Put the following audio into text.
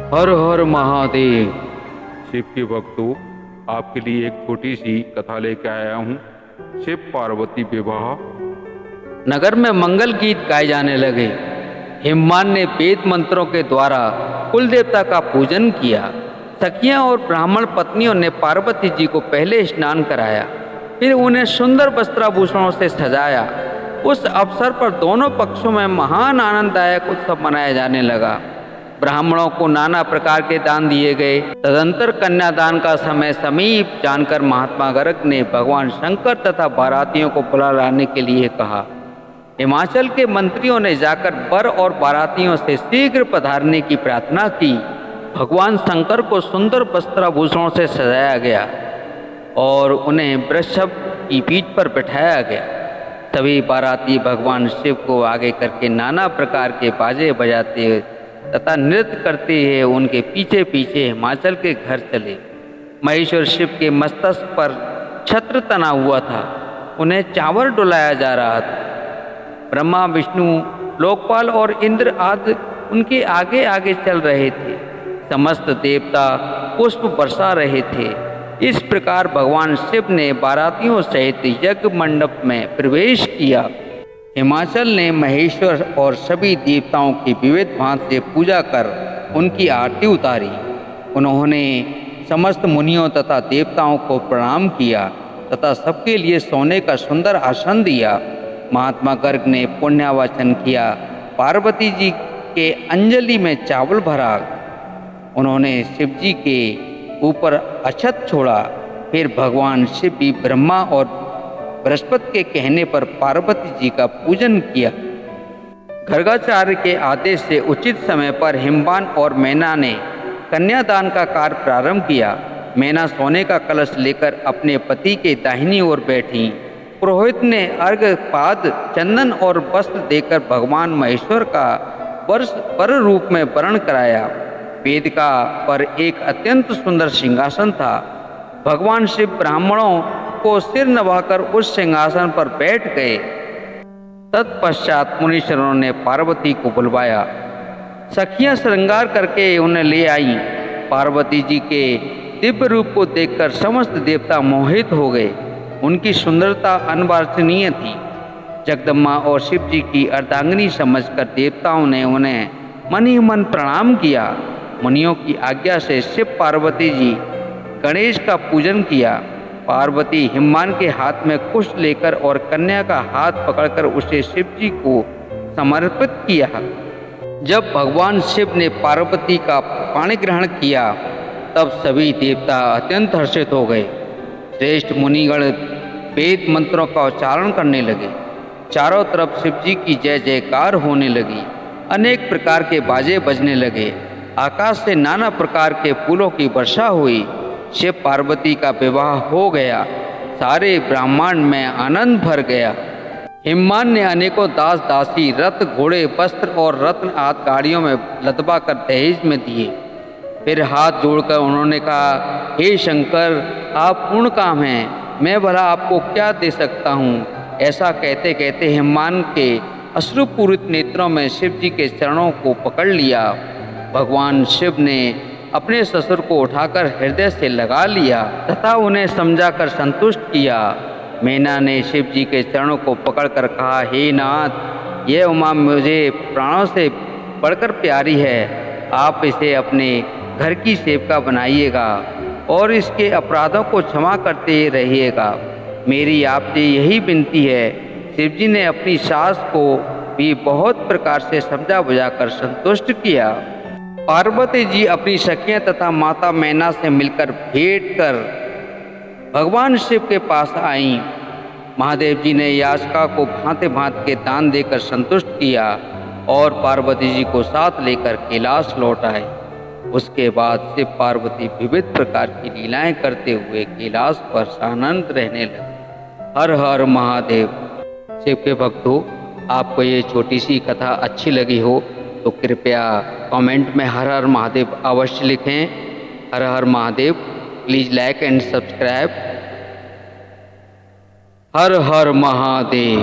हर हर महादेव। शिव के भक्तों, आपके लिए एक छोटी सी कथा लेकर आया हूँ। शिव पार्वती विवाह। नगर में मंगल गीत गाए जाने लगे। हिमवान ने वेद मंत्रों के द्वारा कुल देवता का पूजन किया। सखियां और ब्राह्मण पत्नियों ने पार्वती जी को पहले स्नान कराया, फिर उन्हें सुंदर वस्त्राभूषणों से सजाया। उस अवसर पर दोनों पक्षों में महान आनंददायक उत्सव मनाया जाने लगा। ब्राह्मणों को नाना प्रकार के दान दिए गए। तदंतर कन्यादान का समय समीप जानकर महात्मा गर्ग ने भगवान शंकर तथा बारातियों को बुला लाने के लिए कहा। हिमाचल के मंत्रियों ने जाकर वर और बारातियों से शीघ्र पधारने की प्रार्थना की। भगवान शंकर को सुंदर वस्त्राभूषणों से सजाया गया और उन्हें वृषभ की पीठ पर बैठाया गया। सभी बाराती भगवान शिव को आगे करके नाना प्रकार के बाजे बजाते तथा नृत्य करते हुए उनके पीछे पीछे हिमाचल के घर चले। महेश्वर शिव के मस्तक पर छत्र तना हुआ था, उन्हें चावल डुलाया जा रहा था। ब्रह्मा, विष्णु, लोकपाल और इंद्र आदि उनके आगे आगे चल रहे थे। समस्त देवता पुष्प बरसा रहे थे। इस प्रकार भगवान शिव ने बारातियों सहित यज्ञ मंडप में प्रवेश किया। हिमाचल ने महेश्वर और सभी देवताओं की विविध भांति से पूजा कर उनकी आरती उतारी। उन्होंने समस्त मुनियों तथा देवताओं को प्रणाम किया तथा सबके लिए सोने का सुंदर आसन दिया। महात्मा गर्ग ने पुण्यावाचन किया। पार्वती जी के अंजलि में चावल भरा। उन्होंने शिव जी के ऊपर अक्षत छोड़ा। फिर भगवान शिव भी ब्रह्मा और बृहस्पति के कहने पर पार्वती जी का पूजन किया। गर्गाचार्य के आदेश से उचित समय पर हिमवान और मैना ने कन्यादान का कार्य प्रारंभ किया। मैना सोने का कलश लेकर अपने पति के दाहिनी ओर बैठी। पुरोहित ने अर्घ्य, पाद, चंदन और वस्त्र देकर भगवान महेश्वर का वर रूप में वर्ण कराया। वेदिका पर एक अत्यंत सुंदर सिंहासन था। भगवान शिव ब्राह्मणों को सिर नवाकर उस सिंहासन पर बैठ गए। तत्पश्चात मुनीश्वरों ने पार्वती को बुलवाया। सखियां श्रृंगार करके उन्हें ले आई। पार्वती जी के दिव्य रूप को देखकर समस्त देवता मोहित हो गए। उनकी सुंदरता अनिर्वचनीय थी। जगदम्बा और शिव जी की अर्धांगिनी समझकर देवताओं ने उन्हें मन ही मन प्रणाम किया। मुनियों की आज्ञा से शिव पार्वती जी गणेश का पूजन किया। पार्वती हिमवान के हाथ में कुश लेकर और कन्या का हाथ पकड़कर उसे शिव जी को समर्पित किया। जब भगवान शिव ने पार्वती का पाणी ग्रहण किया तब सभी देवता अत्यंत हर्षित हो गए। श्रेष्ठ मुनिगण वेद मंत्रों का उच्चारण करने लगे। चारों तरफ शिव जी की जय जयकार होने लगी। अनेक प्रकार के बाजे बजने लगे। आकाश से नाना प्रकार के फूलों की वर्षा हुई। शिव पार्वती का विवाह हो गया। सारे ब्रह्मांड में आनंद भर गया। हिमवान ने अनेकों दास दासी, रथ, घोड़े, वस्त्र और रत्न आदि गाड़ियों में लदवा कर दहेज में दिए। फिर हाथ जोड़कर उन्होंने कहा, हे शंकर, आप पूर्ण काम हैं, मैं भला आपको क्या दे सकता हूँ। ऐसा कहते कहते हिमवान के अश्रुपूरित नेत्रों में शिव जी के चरणों को पकड़ लिया। भगवान शिव ने अपने ससुर को उठाकर हृदय से लगा लिया तथा उन्हें समझाकर संतुष्ट किया। मैना ने शिव जी के चरणों को पकड़कर कहा, हे नाथ, यह उमा मुझे प्राणों से बढ़कर प्यारी है। आप इसे अपने घर की सेविका बनाइएगा और इसके अपराधों को क्षमा करते रहिएगा। मेरी आपसे यही विनती है। शिव जी ने अपनी सास को भी बहुत प्रकार से समझा बुझाकर संतुष्ट किया। पार्वती जी अपनी सखियां तथा माता मैना से मिलकर भेंट कर भगवान शिव के पास आईं। महादेव जी ने याचिका को भांति भांति के दान देकर संतुष्ट किया और पार्वती जी को साथ लेकर कैलाश लौट आए। उसके बाद शिव पार्वती विविध प्रकार की लीलाएं करते हुए कैलाश पर सानंद रहने लगे। हर हर महादेव। शिव के भक्तों, आपको ये छोटी सी कथा अच्छी लगी हो तो कृपया कमेंट में हर हर महादेव अवश्य लिखें। हर हर Mahadev. Please like and subscribe. हर हर महादेव।